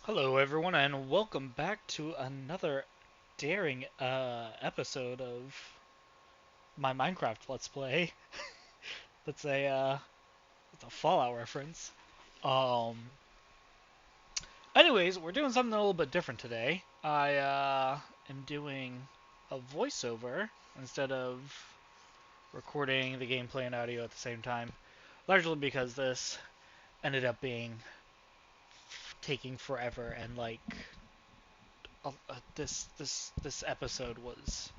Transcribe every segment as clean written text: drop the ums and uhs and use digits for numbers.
Hello, everyone, and welcome back to another daring episode of my Minecraft Let's Play. That's a Fallout reference. Um, Anyways, we're doing something a little bit different today. I am doing a voiceover instead of recording the gameplay and audio at the same time, largely because this ended up being taking forever and this episode was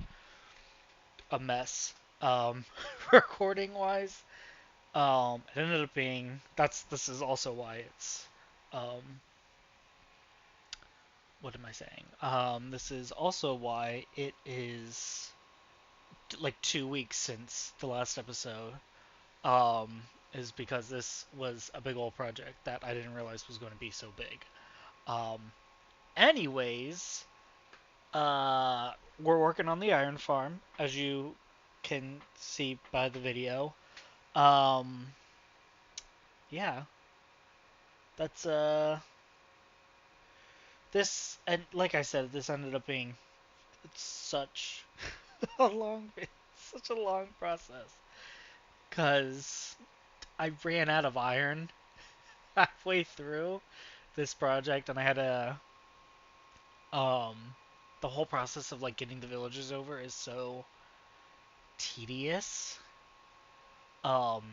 a mess. Recording wise, it ended up being this is also why it's um, what am I saying? This is also why it is like 2 weeks since the last episode. Um, is because this was a big old project that I didn't realize was going to be so big. Um, Anyways, we're working on the iron farm, as you can see by the video. Um, yeah, that's this, and like I said, this ended up being such a such a long process because I ran out of iron halfway through this project, and I had to um the whole process of like getting the villagers over is so tedious. Um,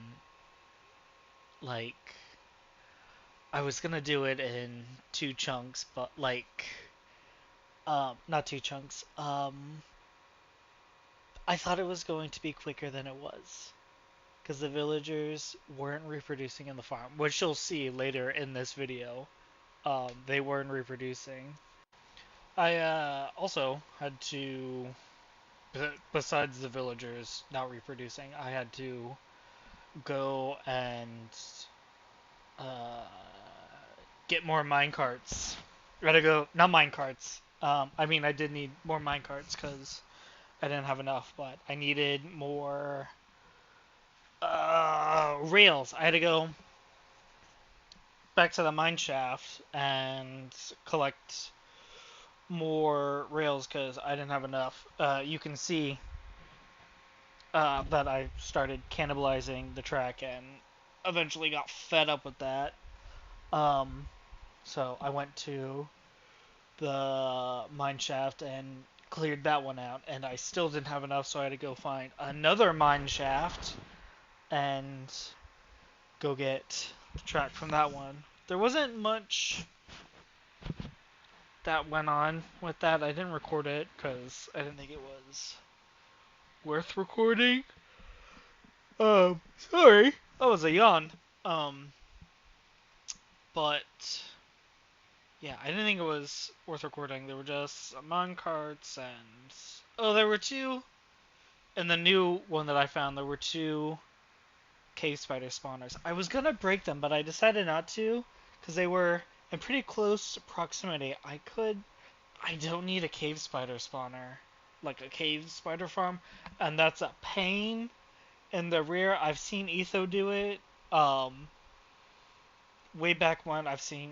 like I was gonna do it in two chunks, but not two chunks. I thought it was going to be quicker than it was because the villagers weren't reproducing in the farm, which you'll see later in this video. They weren't reproducing. I also had to, besides the villagers not reproducing, I had to go and uh, get more mine carts. Gotta go, not mine carts. I mean, I did need more mine carts because I didn't have enough, but I needed more rails. I had to go back to the mine shaft and collect more rails because I didn't have enough. You can see that I started cannibalizing the track and eventually got fed up with that. Um, so I went to the mine shaft and cleared that one out, and I still didn't have enough, so I had to go find another mine shaft and go get the track from that one. There wasn't much that went on with that. I didn't record it because I didn't think it was worth recording. Sorry, that was a yawn. Um, but yeah, I didn't think it was worth recording. There were just mine carts and there were two. In the new one that I found, there were two cave spider spawners. I was gonna break them, but I decided not to because they were in pretty close proximity. I don't need a cave spider spawner, like a cave spider farm, and that's a pain in the rear. I've seen Etho do it. Um, Way back when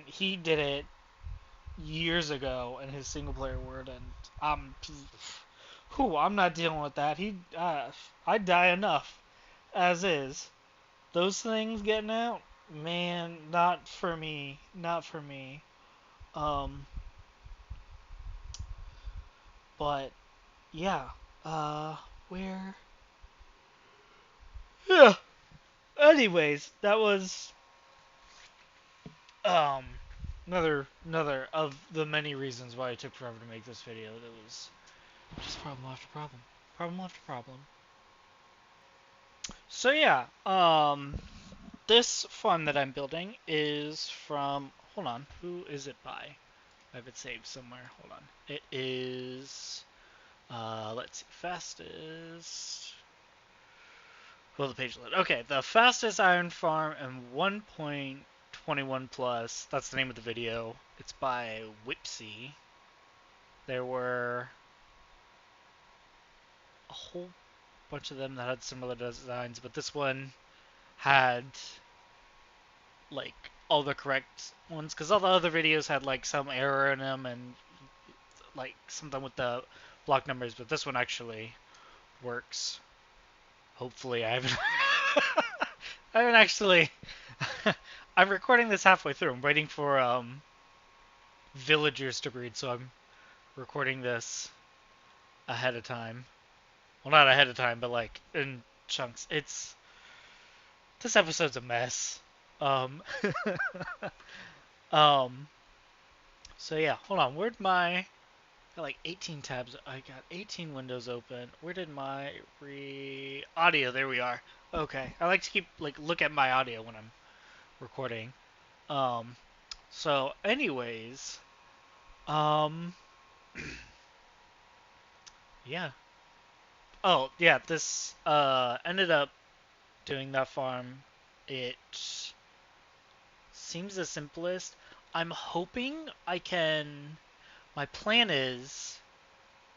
he did it years ago in his single player world, and I'm not dealing with that. I die enough as is. Those things getting out, man, not for me. Not for me. Um, but yeah. Uh, where? Yeah. Anyways, that was um another of the many reasons why it took forever to make this video. That was just problem after problem after problem. So yeah, this fun that I'm building is from. Hold on, who is it by? I have it saved somewhere. Hold on. It is. Let's see. Fastest. Well, the page load. Okay, the fastest iron farm in 1.21 plus. That's the name of the video. It's by Whipsy. There were a whole bunch of them that had similar designs, but this one had like all the correct ones because all the other videos had like some error in them and like something with the block numbers, but this one actually works. Hopefully, I haven't. I haven't actually. I'm recording this halfway through. I'm waiting for villagers to breed, so I'm recording this ahead of time. Well, not ahead of time, but like in chunks. This episode's a mess. Um, um. So yeah, hold on. Where'd my got like 18 tabs? I got 18 windows open. Where did my audio? There we are. Okay. I like to keep like look at my audio when I'm recording. Um. So, anyways, um, yeah. Oh, yeah. This ended up doing that farm. It seems the simplest. I'm hoping I can. My plan is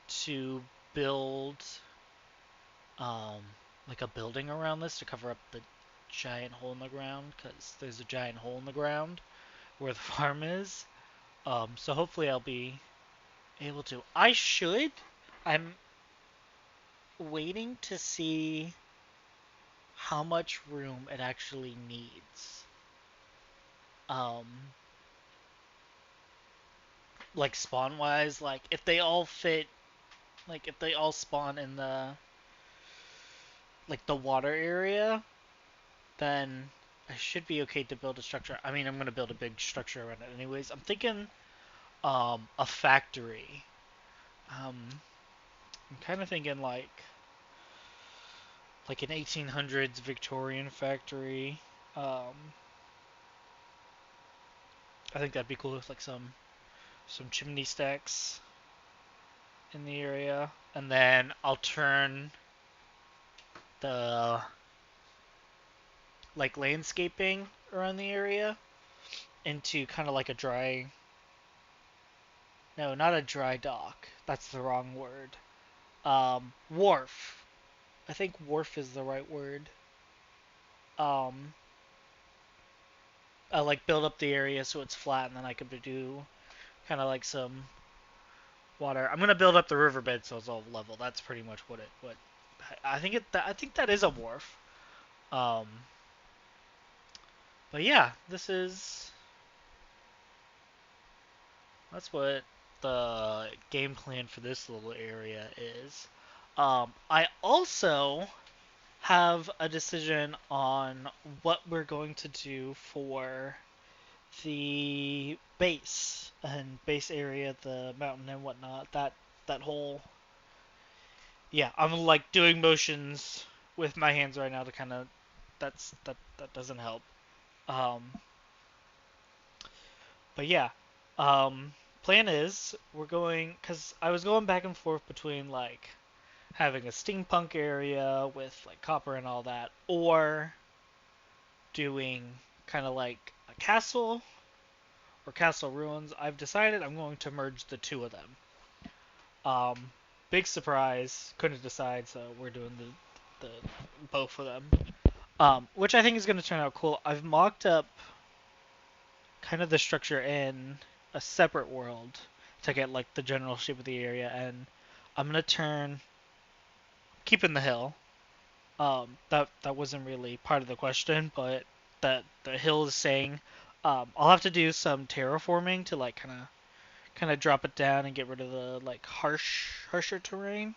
to build um like a building around this to cover up the giant hole in the ground because there's a giant hole in the ground where the farm is. So hopefully I'll be able to. I should. I'm waiting to see how much room it actually needs. Um, like spawn wise, like if they all fit, like if they all spawn in the like the water area, then I should be okay to build a structure. I mean, I'm gonna build a big structure around it anyways. I'm thinking a factory. I'm kind of thinking like an 1800s Victorian factory. Um, I think that'd be cool with like some chimney stacks in the area, and then I'll turn the like landscaping around the area into kind of like a dry. No, not a dry dock. That's the wrong word. Wharf. I think wharf is the right word. Um, I like build up the area so it's flat, and then I could do kind of like some water. I'm gonna build up the riverbed so it's all level. That's pretty much what I think it. I think that is a wharf. Um, but yeah, this is that's what the game plan for this little area is. I also have a decision on what we're going to do for the base area, the mountain and whatnot. That whole yeah, I'm like doing motions with my hands right now to kind of that doesn't help. Um, but yeah, um, plan is we're going because I was going back and forth between like having a steampunk area with like copper and all that, or doing kind of like a castle or castle ruins. I've decided I'm going to merge the two of them. Um, big surprise, couldn't decide, so we're doing the both of them. Which I think is going to turn out cool. I've mocked up kind of the structure in a separate world to get like the general shape of the area, and I'm gonna turn keeping the hill. That wasn't really part of the question, but that the hill is saying I'll have to do some terraforming to like kind of drop it down and get rid of the like harsher terrain.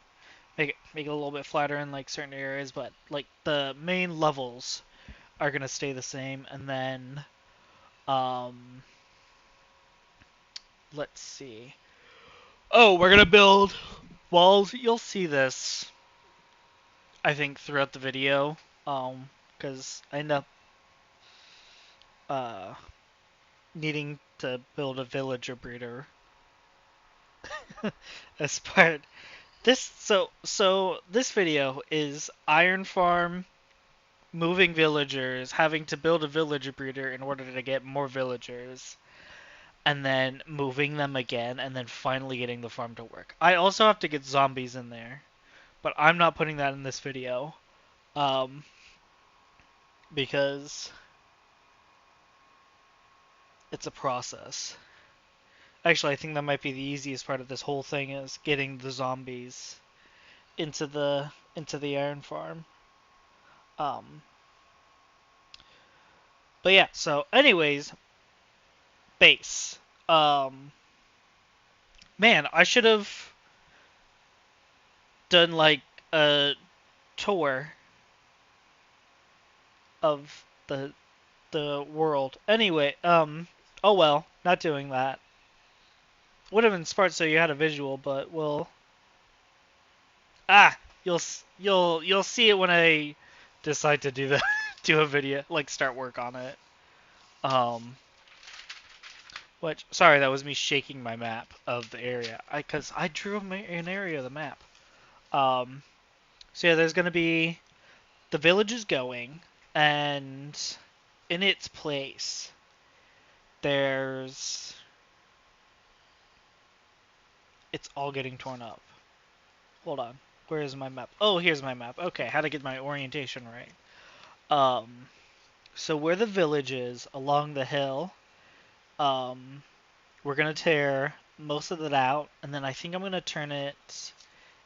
Make it a little bit flatter in like certain areas, but like the main levels are gonna stay the same, and then um let's see. Oh, we're gonna build walls. You'll see this, I think, throughout the video. Because I end up uh needing to build a villager breeder as part. So this video is Iron Farm moving villagers, having to build a villager breeder in order to get more villagers, and then moving them again, and then finally getting the farm to work. I also have to get zombies in there, but I'm not putting that in this video. Um, because it's a process. Actually, I think that might be the easiest part of this whole thing is getting the zombies into the iron farm. Um, but yeah. So, anyways, base. Um, man, I should have done like a tour of the world. Anyway, oh well, not doing that. Would have been smart so you had a visual, but we'll you'll see it when I decide to do the do a video, like start work on it. Um, which sorry, that was me shaking my map of the area. Cause I drew an area of the map. Um, so yeah, there's gonna be the village is going, and in its place, there's it's all getting torn up. Hold on, where is my map? Oh, here's my map. Okay, how to get my orientation right. Um, so where the village is along the hill, um, we're gonna tear most of it out, and then I think I'm gonna turn it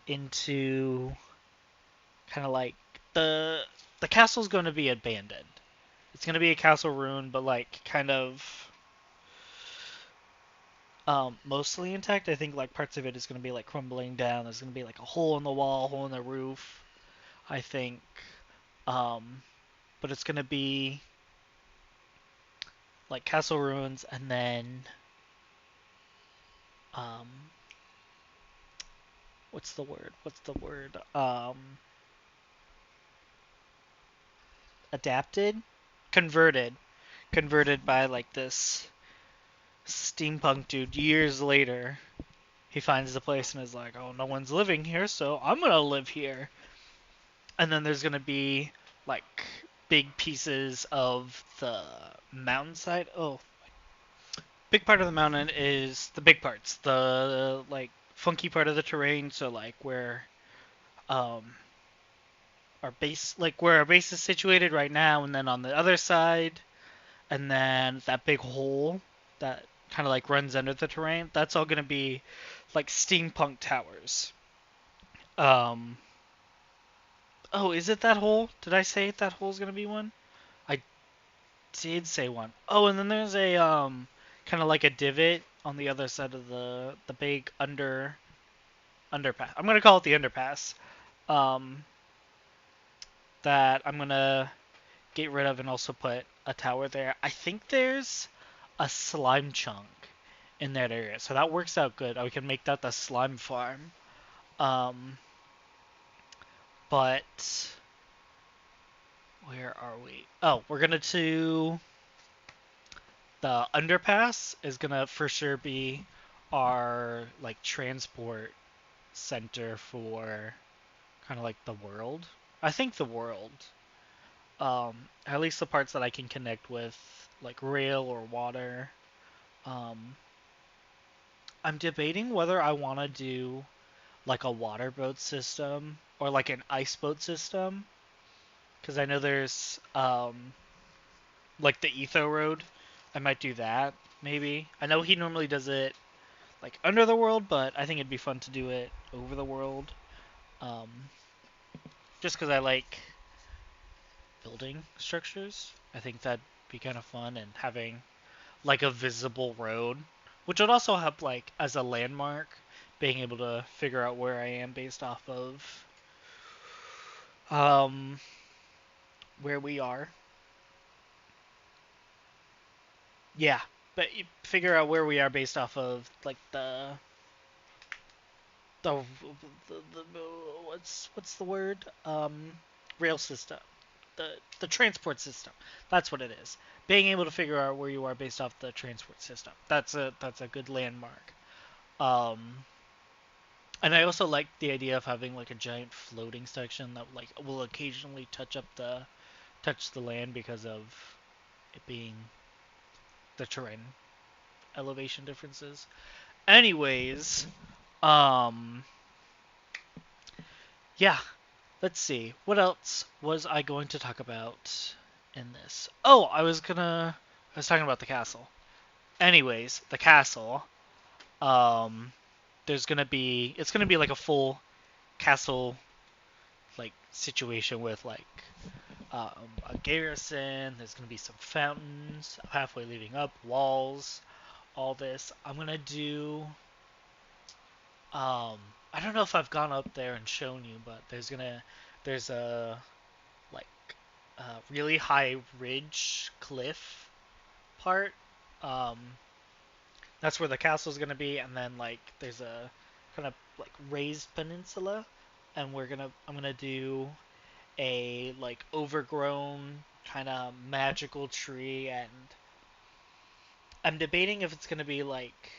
into kind of like the the castle's going to be abandoned. It's going to be a castle ruin, but like kind of mostly intact. I think like parts of it is going to be like crumbling down. There's going to be like a hole in the wall, hole in the roof. I think, um, but it's going to be like castle ruins, and then um, what's the word? What's the word? Adapted, converted, converted by like this steampunk dude years later. He finds the place and is like, "Oh, no one's living here, so I'm gonna live here." And then there's gonna be like big pieces of the mountainside. Oh, big part of the mountain is the big parts, the like funky part of the terrain. So like um where our base is situated right now, and then on the other side, and then that big hole that kind of like runs under the terrain. That's all gonna be like steampunk towers. Um, Oh, is it that hole? Did I say that hole's gonna be one? I did say one. Oh, and then there's a kind of like a divot on the other side of the big underpass. I'm gonna call it the underpass. Um, that I'm gonna get rid of and also put a tower there. I think there's a slime chunk in that area, so that works out good. We can make that the slime farm. Um, but where are we? Oh, we're gonna do the underpass is gonna for sure be our like transport center for kind of like the world. I think the world. At least the parts that I can connect with like rail or water. Um, I'm debating whether I want to do like a water boat system or like an ice boat system because I know there's like the Etho Road. I might do that maybe. I know he normally does it like under the world, but I think it'd be fun to do it over the world. Um, just because I like building structures, I think that'd be kind of fun, and having like a visible road, which would also help like as a landmark, being able to figure out where I am based off of um, where we are. Yeah, but you figure out where we are based off of like the, the what's the word? Rail system, the transport system. That's what it is. Being able to figure out where you are based off the transport system. That's a good landmark. Um, and I also like the idea of having like a giant floating section that like will occasionally touch the land because of it being the terrain elevation differences. Anyways, um, yeah, let's see. What else was I going to talk about in this? Oh, I was talking about the castle. Anyways, the castle. Um, it's gonna be like a full castle like situation with like a garrison. There's gonna be some fountains halfway leading up, walls, all this. I'm gonna do. Um, I don't know if I've gone up there and shown you, but there's a like really high ridge cliff part. Um, that's where the castle's gonna be, and then like there's a kind of like raised peninsula, and I'm gonna do a like overgrown kind of magical tree, and I'm debating if it's gonna be like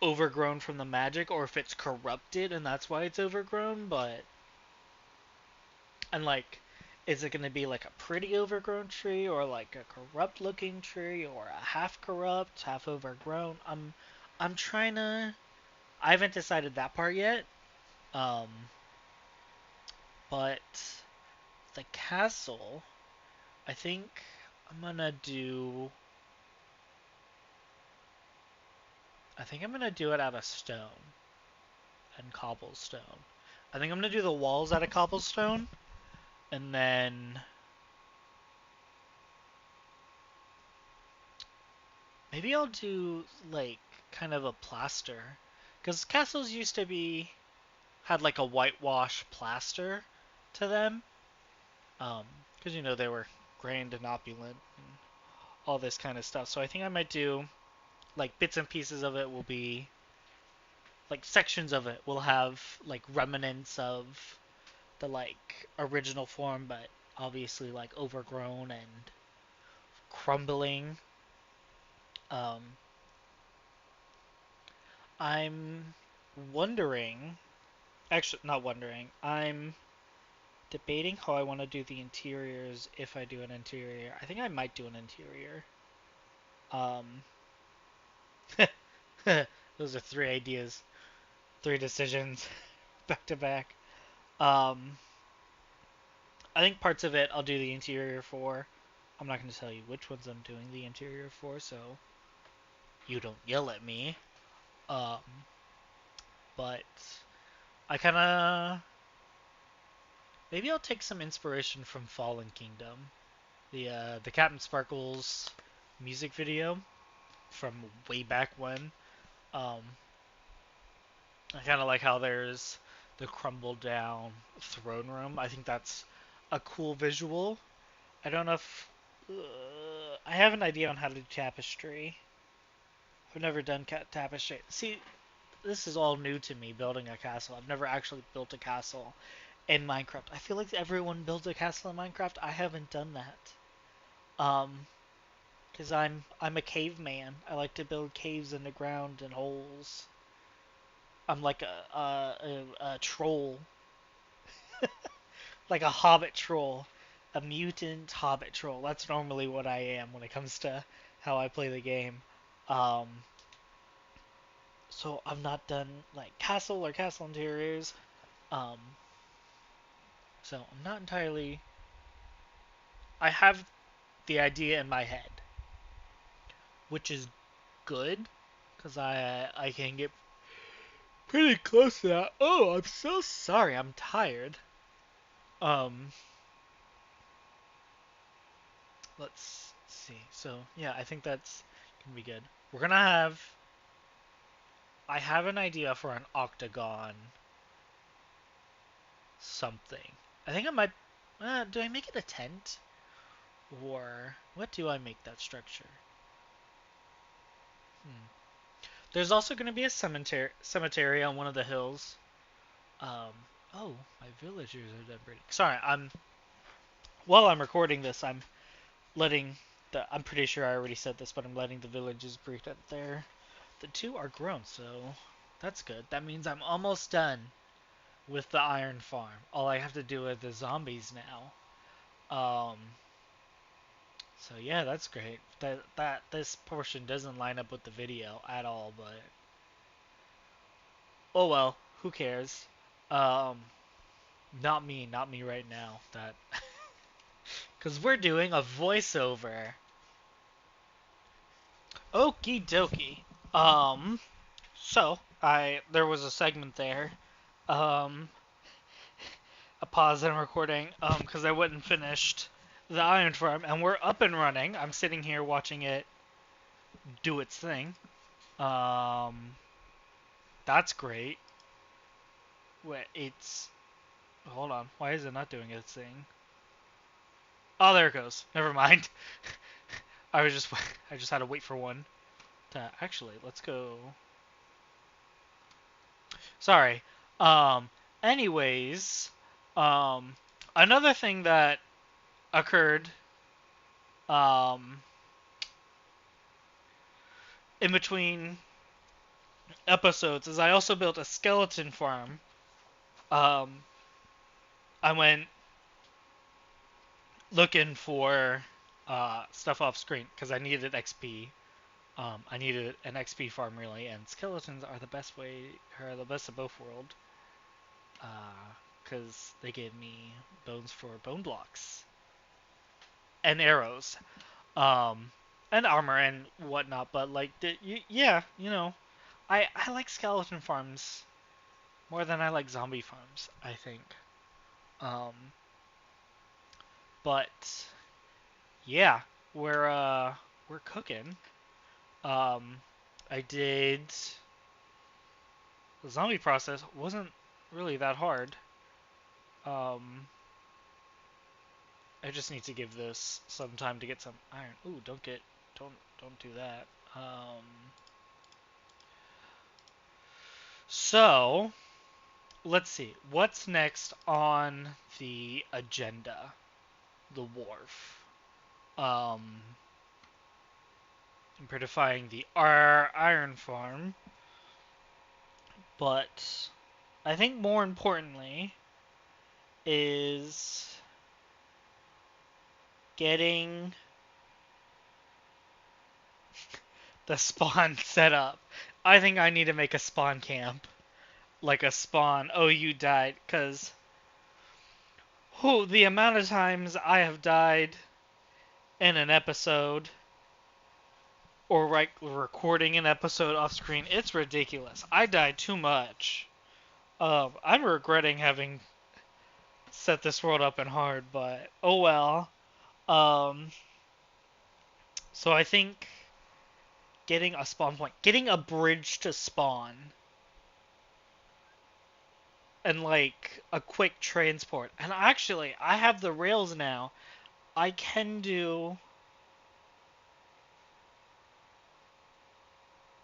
overgrown from the magic or if it's corrupted and that's why it's overgrown, but and like is it gonna be like a pretty overgrown tree or like a corrupt looking tree or a half corrupt, half overgrown? I'm trying to I haven't decided that part yet. Um but the castle, I think I'm gonna do I think I'm gonna do it out of stone and cobblestone. I think I'm gonna do the walls out of cobblestone, and then maybe I'll do like kind of a plaster, because castles used to be had like a whitewash plaster to them, because they were grand and opulent and all this kind of stuff. So I think I might do like bits and pieces of it will be like sections of it will have like remnants of the like original form, but obviously like overgrown and crumbling. Um, I'm wondering, actually not wondering, I'm debating how I want to do the interiors if I do an interior. I think I might do an interior. Um, those are three ideas, three decisions back to back. Um, I think parts of it I'll do the interior for. I'm not going to tell you which ones I'm doing the interior for, so you don't yell at me. Um, but I kind of maybe I'll take some inspiration from Fallen Kingdom, the Captain Sparkles music video from way back when. Um, I kind of like how there's the crumbled down throne room. I think that's a cool visual. I don't know if I have an idea on how to do tapestry. I've never done tapestry. See, this is all new to me, building a castle. I've never actually built a castle in Minecraft. I feel like everyone builds a castle in Minecraft. I haven't done that. Because I'm a caveman. I like to build caves in the ground and holes. I'm like a troll, like a hobbit troll, a mutant hobbit troll. That's normally what I am when it comes to how I play the game. Um, so I've not done like castle or castle interiors. Um, so I'm not entirely. I have the idea in my head, which is good because I can get pretty close to that. Oh, I'm so sorry. I'm tired. Um, let's see. So yeah, I think that's gonna be good. We're gonna have. I have an idea for an octagon something. I think I might. Do I make it a tent or what do I make that structure? Hmm. There's also gonna be a cemetery on one of the hills. Um. Oh, my villagers are done breeding. Sorry, while I'm recording this, I'm letting I'm pretty sure I already said this, but I'm letting the villagers breed up there. The two are grown, so that's good. That means I'm almost done with the iron farm. All I have to do is the zombies now. Um, so yeah, that's great. That this portion doesn't line up with the video at all, but oh well, who cares? Um, not me right now. That because we're doing a voiceover. Okie dokie. Um, so I there was a segment there, um, a pause in recording, because I went and finished the Iron Farm, and we're up and running. I'm sitting here watching it do its thing. Um, that's great. Wait, it's hold on. Why is it not doing its thing? Oh, there it goes. Never mind. I was just I just had to wait for one to actually. Let's go. Sorry. Um. Anyways, um, another thing that occurred in between episodes is I also built a skeleton farm. Um, I went looking for stuff off screen because I needed XP. I needed an XP farm really, and skeletons are the best way, are the best of both worlds. Because they gave me bones for bone blocks and arrows, um, and armor and whatnot. But like, yeah, I like skeleton farms more than I like zombie farms, I think. Um, but yeah, we're cooking. Um, I did the zombie process wasn't really that hard. Um, I just need to give this some time to get some iron. Ooh, don't do that. So let's see what's next on the agenda. The wharf. Um, Prettifying the iron farm, but I think more importantly is getting the spawn set up. I think I need to make a spawn camp. Like a spawn, oh, you died. Because, the amount of times I have died in an episode or like recording an episode off screen, it's ridiculous. I died too much. I'm regretting having set this world up in hard, but oh well. Um, so I think getting a spawn point, getting a bridge to spawn, and like a quick transport. And actually, I have the rails now. I can do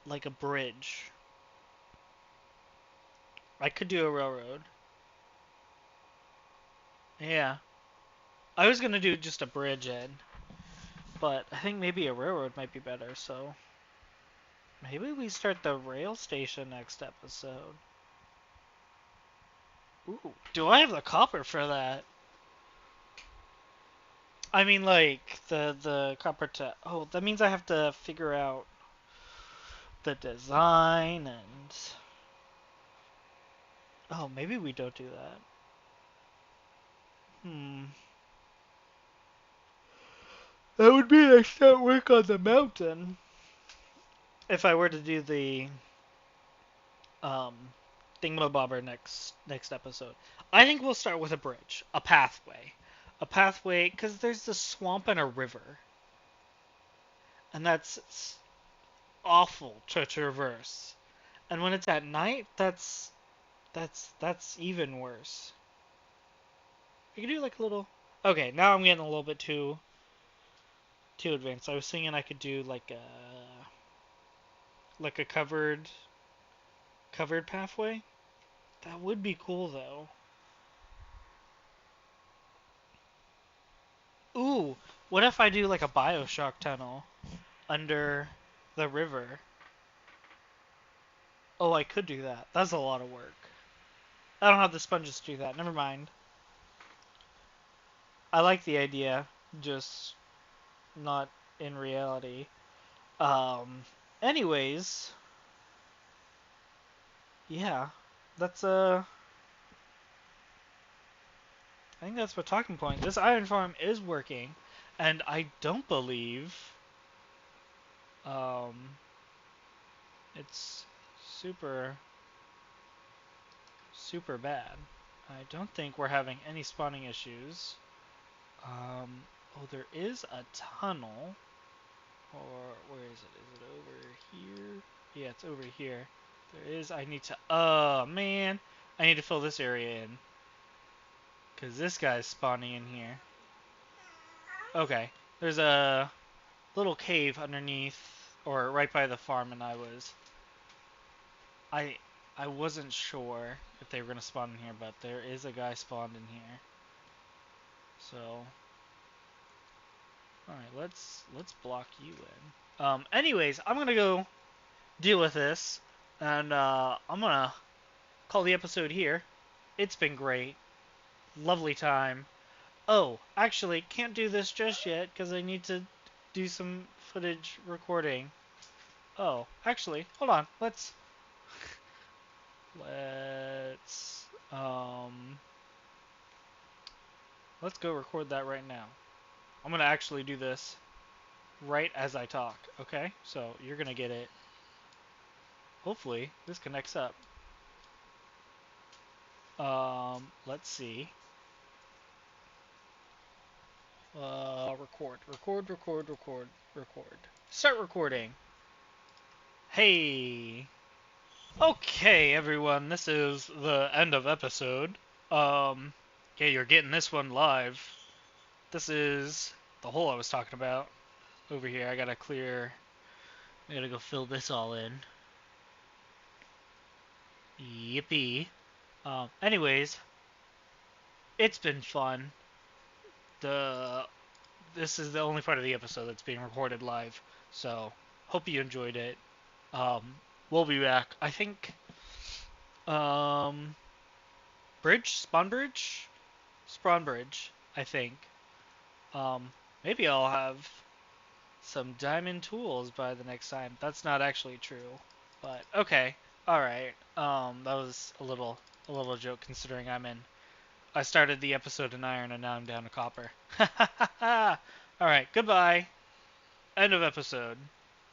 like a bridge. I could do a railroad. Yeah. I was gonna do just a bridge in, but I think maybe a railroad might be better, so maybe we start the rail station next episode. Ooh, do I have the copper for that? I mean, like the copper to. Oh, that means I have to figure out the design and. Oh, maybe we don't do that. Hmm. That would mean I start work on the mountain. If I were to do the um thingamabobber next episode, I think we'll start with a bridge, a pathway, because there's the swamp and a river, and that's awful to traverse. And when it's at night, that's even worse. You can do like a little. Okay, now I'm getting a little bit too advanced. I was thinking I could do like a covered pathway. That would be cool though. Ooh, what if I do like a Bioshock tunnel under the river? Oh, I could do that. That's a lot of work. I don't have the sponges to do that. Never mind. I like the idea, just not in reality. Um, Anyways, yeah, that's I think that's my talking point. This iron farm is working, and I don't believe Um, it's super, super bad. I don't think we're having any spawning issues. Oh, there is a tunnel. Or where is it? Is it over here? Yeah, it's over here. There is. I need to. Oh man, I need to fill this area in because this guy's spawning in here. Okay, there's a little cave underneath, or right by the farm, and I, I wasn't sure if they were gonna spawn in here, but there is a guy spawned in here. So, all right, let's block you in. Anyways, I'm gonna go deal with this, and I'm gonna call the episode here. It's been great. Lovely time. Oh, actually, can't do this just yet because I need to do some footage recording. Oh, actually, hold on. Let's um let's go record that right now. I'm gonna actually do this right as I talk. Okay, so you're gonna get it. Hopefully, this connects up. Let's see. Record. Start recording. Hey. Okay, everyone, this is the end of episode. Yeah, you're getting this one live. This is the hole I was talking about over here. I gotta go fill this all in. Yippee. Anyways, it's been fun. The This is the only part of the episode that's being recorded live, so hope you enjoyed it. Um, we'll be back. I think um, Spawn Bridge. I think. Um, Maybe I'll have some diamond tools by the next time. That's not actually true, but okay. All right. That was a little joke considering I started the episode in iron and now I'm down to copper. All right. Goodbye. End of episode.